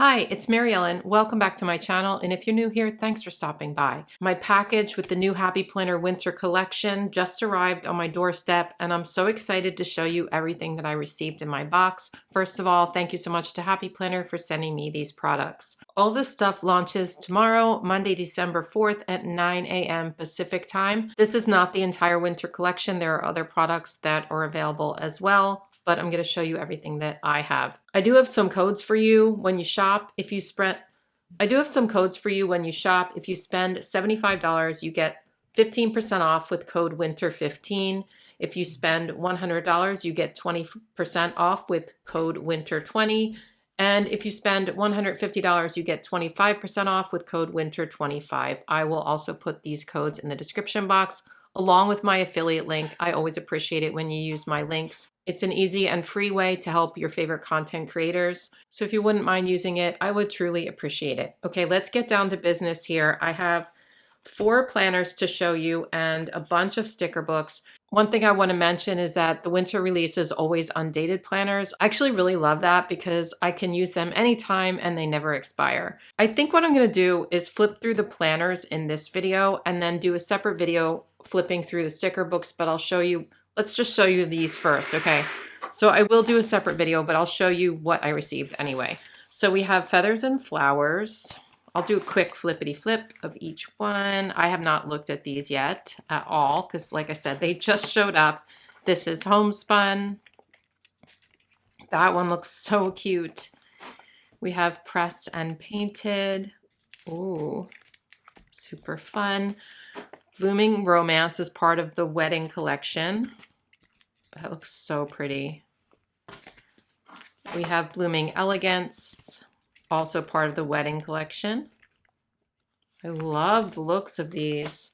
Hi, it's Mary Ellen. Welcome back to my channel, and if you're new here, thanks for stopping by. My package with the new Happy Planner Winter Collection just arrived on my doorstep, and I'm so excited to show you everything that I received in my box. First of all, thank you so much to Happy Planner for sending me these products. All this stuff launches tomorrow, Monday, December 4th at 9 a.m. Pacific time. This is not the entire winter collection. There are other products that are available as well, but I'm going to show you everything that I have. I do have some codes for you when you shop. If you spend $75, you get 15% off with code WINTER15. If you spend $100, you get 20% off with code WINTER20. And if you spend $150, you get 25% off with code WINTER25. I will also put these codes in the description box, along with my affiliate link. I always appreciate it when you use my links. It's an easy and free way to help your favorite content creators. So if you wouldn't mind using it, I would truly appreciate it. Okay, let's get down to business here. I have 4 planners to show you and a bunch of sticker books. One thing I want to mention is that the winter release is always undated planners. I actually really love that because I can use them anytime and they never expire. I think what I'm going to do is flip through the planners in this video and then do a separate video flipping through the sticker books, but I'll show you, let's just show you these first, okay? So I will do a separate video, but I'll show you what I received anyway. So we have Feathers and Flowers. I'll do a quick flippity flip of each one. I have not looked at these yet at all because, like I said, they just showed up. This is Homespun. That one looks so cute. We have Press and Painted. Ooh, super fun. Blooming Romance is part of the wedding collection. That looks so pretty. We have Blooming Elegance, also part of the wedding collection. I love the looks of these.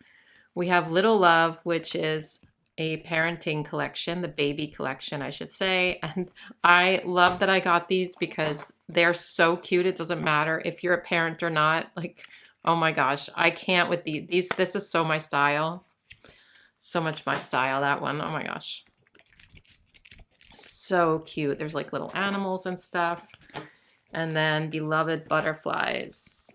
We have Little Love, which is a parenting collection, the baby collection, I should say. And I love that I got these because they're so cute. It doesn't matter if you're a parent or not. Like, oh my gosh, I can't with these. This is so my style. So much my style, that one. Oh my gosh. So cute. There's like little animals and stuff. And then Beloved Butterflies.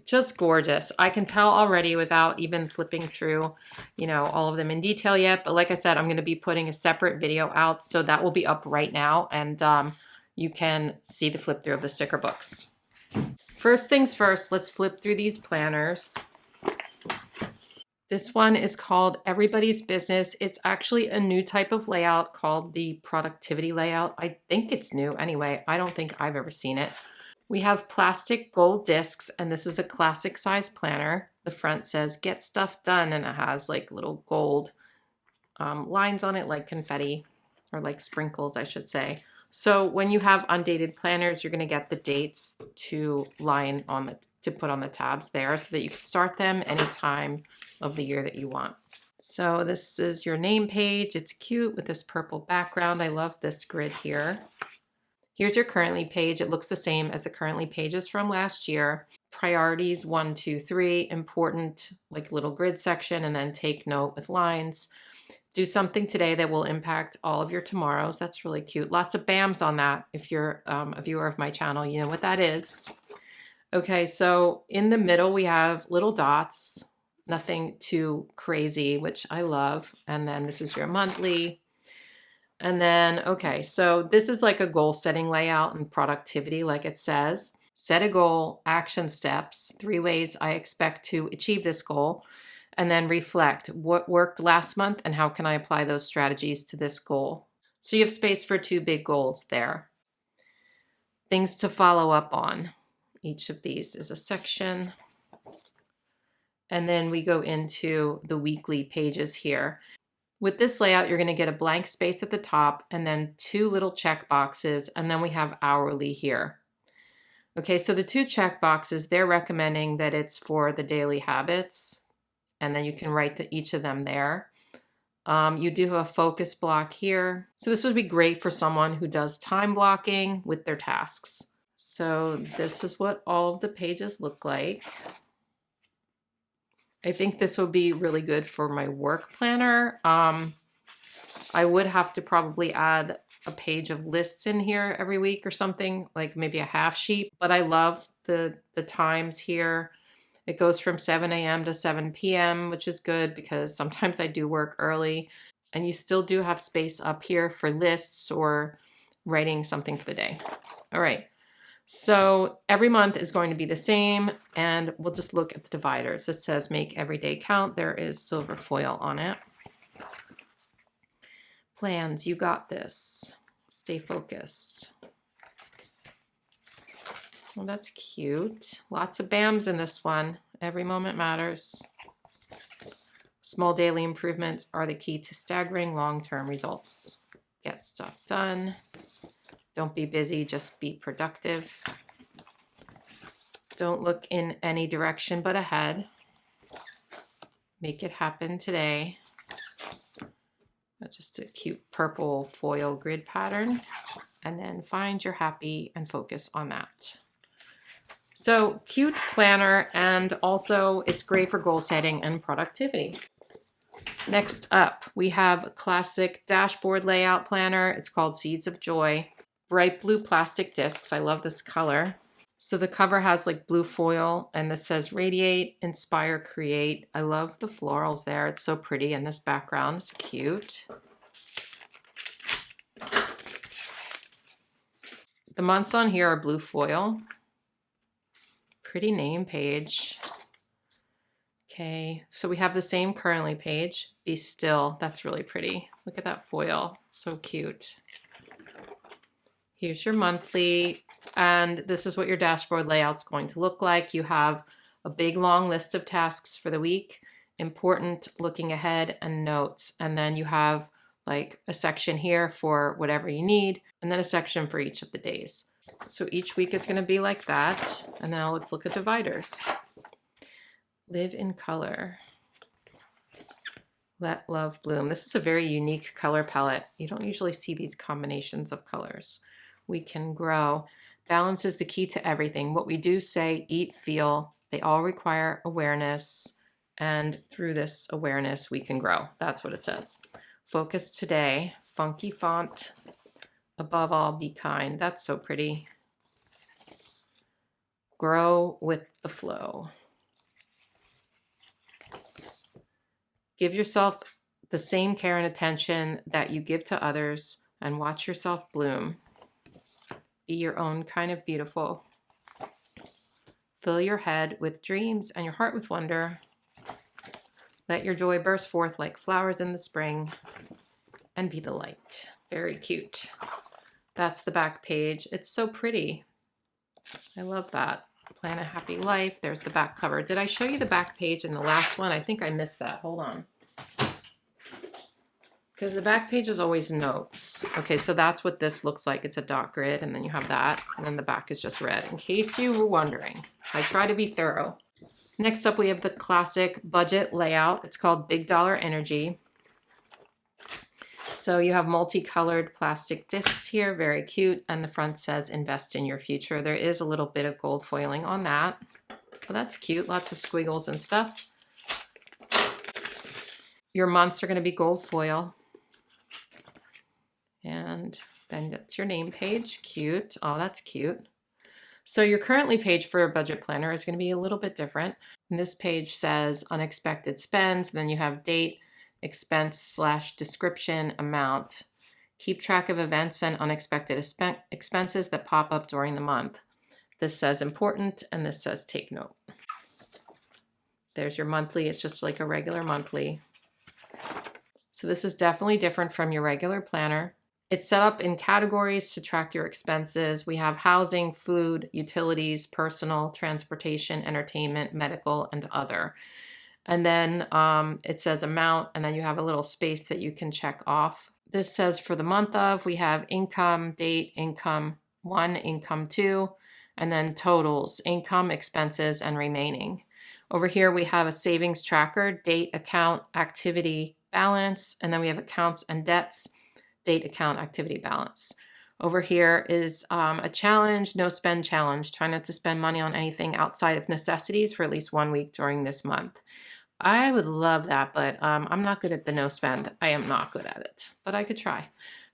Just gorgeous. I can tell already without even flipping through, you know, all of them in detail yet. But like I said, I'm going to be putting a separate video out. So that will be up right now. And you can see the flip through of the sticker books. First things first, let's flip through these planners. This one is called Everybody's Business. It's actually a new type of layout called the productivity layout. I think it's new anyway. I don't think I've ever seen it. We have plastic gold discs, and this is a classic size planner. The front says get stuff done, and it has like little gold lines on it like confetti, or like sprinkles, I should say. So when you have undated planners, you're going to get the dates to line on the, to put on the tabs there so that you can start them any time of the year that you want. So this is your name page. It's cute with this purple background. I love this grid here. Here's your currently page. It looks the same as the currently pages from last year. Priorities 1, 2, 3, important, like little grid section, and then take note with lines. Do something today that will impact all of your tomorrows. That's really cute. Lots of BAMs on that. If you're a viewer of my channel, you know what that is. Okay, so in the middle, we have little dots, nothing too crazy, which I love. And then this is your monthly. And then, okay, so this is like a goal setting layout and productivity, like it says. Set a goal, action steps, 3 ways I expect to achieve this goal. And then reflect what worked last month and how can I apply those strategies to this goal. So you have space for 2 big goals there. Things to follow up on. Each of these is a section. And then we go into the weekly pages here. With this layout, you're going to get a blank space at the top and then 2 little check boxes. And then we have hourly here. Okay, so the 2 check boxes, they're recommending that it's for the daily habits. And then you can write each of them there. You do have a focus block here. So this would be great for someone who does time blocking with their tasks. So this is what all of the pages look like. I think this would be really good for my work planner. I would have to probably add a page of lists in here every week or something, like maybe a half sheet, but I love the times here. It goes from 7 a.m. to 7 p.m., which is good because sometimes I do work early, and you still do have space up here for lists or writing something for the day. All right. So every month is going to be the same, and we'll just look at the dividers. It says make every day count. There is silver foil on it. Plans, you got this. Stay focused. Well, that's cute. Lots of BAMs in this one. Every moment matters. Small daily improvements are the key to staggering long-term results. Get stuff done. Don't be busy, just be productive. Don't look in any direction but ahead. Make it happen today. Just a cute purple foil grid pattern. And then find your happy and focus on that. So cute planner, and also it's great for goal setting and productivity. Next up, we have a classic dashboard layout planner. It's called Seeds of Joy. Bright blue plastic discs. I love this color. So the cover has like blue foil, and this says radiate, inspire, create. I love the florals there. It's so pretty, and this background is cute. The months on here are blue foil. Pretty name page. Okay, so we have the same currently page. Be still. That's really pretty. Look at that foil. So cute. Here's your monthly, and this is what your dashboard layout's going to look like. You have a big long list of tasks for the week, important, looking ahead, and notes. And then you have like a section here for whatever you need, and then a section for each of the days. So each week is going to be like that. And now let's look at dividers. Live in color. Let love bloom. This is a very unique color palette. You don't usually see these combinations of colors. We can grow. Balance is the key to everything. What we do, say, eat, feel, they all require awareness. And through this awareness, we can grow. That's what it says. Focus today. Funky font. Above all, be kind. That's so pretty. Grow with the flow. Give yourself the same care and attention that you give to others, and watch yourself bloom. Be your own kind of beautiful. Fill your head with dreams and your heart with wonder. Let your joy burst forth like flowers in the spring, and be the light. Very cute. That's the back page. It's so pretty. I love that. Plan a happy life. There's the back cover. Did I show you the back page in the last one? I think I missed that. Hold on. Because the back page is always notes. Okay, so that's what this looks like. It's a dot grid, and then you have that, and then the back is just red, in case you were wondering. I try to be thorough. Next up, we have the classic budget layout. It's called Big Dollar Energy. So you have multicolored plastic discs here, very cute, and the front says invest in your future. There is a little bit of gold foiling on that. Well, that's cute, lots of squiggles and stuff. Your months are going to be gold foil. And then that's your name page. Cute. Oh, that's cute. So your currently page for a budget planner is going to be a little bit different. And this page says unexpected spends. Then you have date, expense / description, amount. Keep track of events and unexpected expenses that pop up during the month. This says important, and this says take note. There's your monthly. It's just like a regular monthly. So this is definitely different from your regular planner. It's set up in categories to track your expenses. We have housing, food, utilities, personal, transportation, entertainment, medical, and other. And then it says amount, and then you have a little space that you can check off. This says for the month of, we have income, date, income 1, income 2, and then totals, income, expenses, and remaining. Over here, we have a savings tracker, date, account, activity, balance, and then we have accounts and debts, date, account, activity, balance. Over here is a challenge, no spend challenge. Try not to spend money on anything outside of necessities for at least 1 week during this month. I would love that, but I'm not good at the no spend. I am not good at it, but I could try.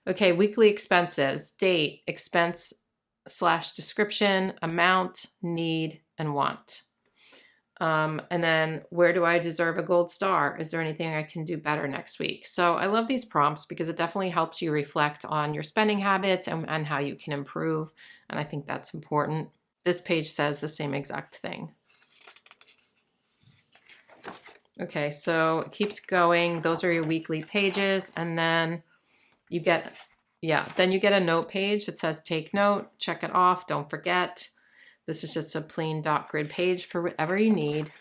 Okay, weekly expenses, date, expense / description, amount, need, and want. And then where do I deserve a gold star? Is there anything I can do better next week? So I love these prompts because it definitely helps you reflect on your spending habits and how you can improve. And I think that's important. This page says the same exact thing. Okay, so it keeps going. Those are your weekly pages. And then you get, then you get a note page that says take note, check it off, don't forget. This is just a plain dot grid page for whatever you need.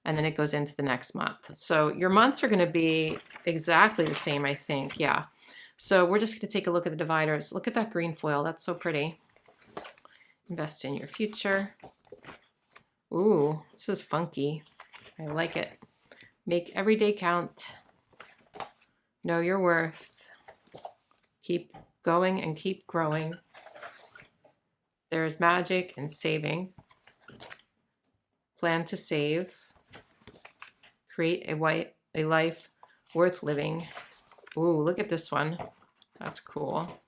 And then it goes into the next month. So your months are going to be exactly the same, I think. Yeah. So we're just going to take a look at the dividers. Look at that green foil. That's so pretty. Invest in your future. Ooh, this is funky. I like it. Make every day count. Know your worth. Keep going and keep growing. There is magic in saving. Plan to save. Create a life worth living. Ooh, look at this one. That's cool.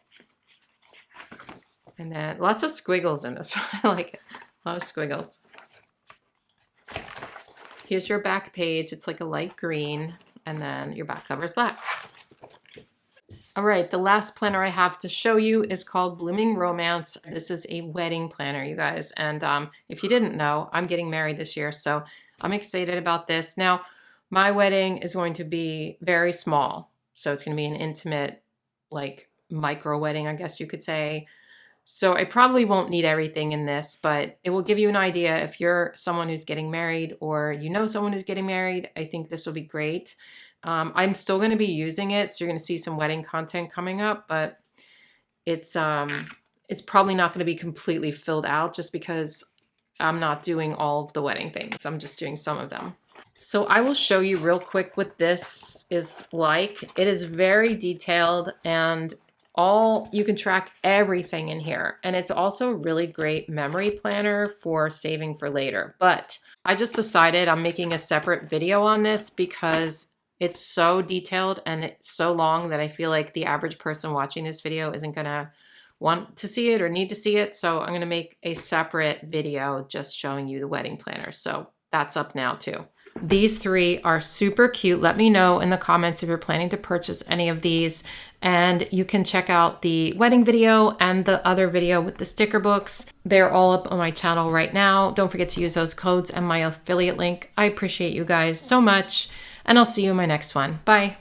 And then lots of squiggles in this one. I like it. A lot of squiggles. Here's your back page. It's like a light green. And then your back cover is black. All right, the last planner I have to show you is called Blooming Romance. This is a wedding planner, you guys. And if you didn't know, I'm getting married this year, so I'm excited about this. Now, my wedding is going to be very small. So it's going to be an intimate, like micro wedding, I guess you could say. So I probably won't need everything in this, but it will give you an idea if you're someone who's getting married or you know someone who's getting married. I think this will be great. I'm still going to be using it, so you're going to see some wedding content coming up, but it's probably not going to be completely filled out just because I'm not doing all of the wedding things. I'm just doing some of them. So I will show you real quick what this is like. It is very detailed and you can track everything in here. And it's also a really great memory planner for saving for later. But I just decided I'm making a separate video on this because it's so detailed and it's so long that I feel like the average person watching this video isn't gonna want to see it or need to see it. So I'm gonna make a separate video just showing you the wedding planner. So that's up now too. These three are super cute. Let me know in the comments if you're planning to purchase any of these. And you can check out the wedding video and the other video with the sticker books. They're all up on my channel right now. Don't forget to use those codes and my affiliate link. I appreciate you guys so much. And I'll see you in my next one. Bye.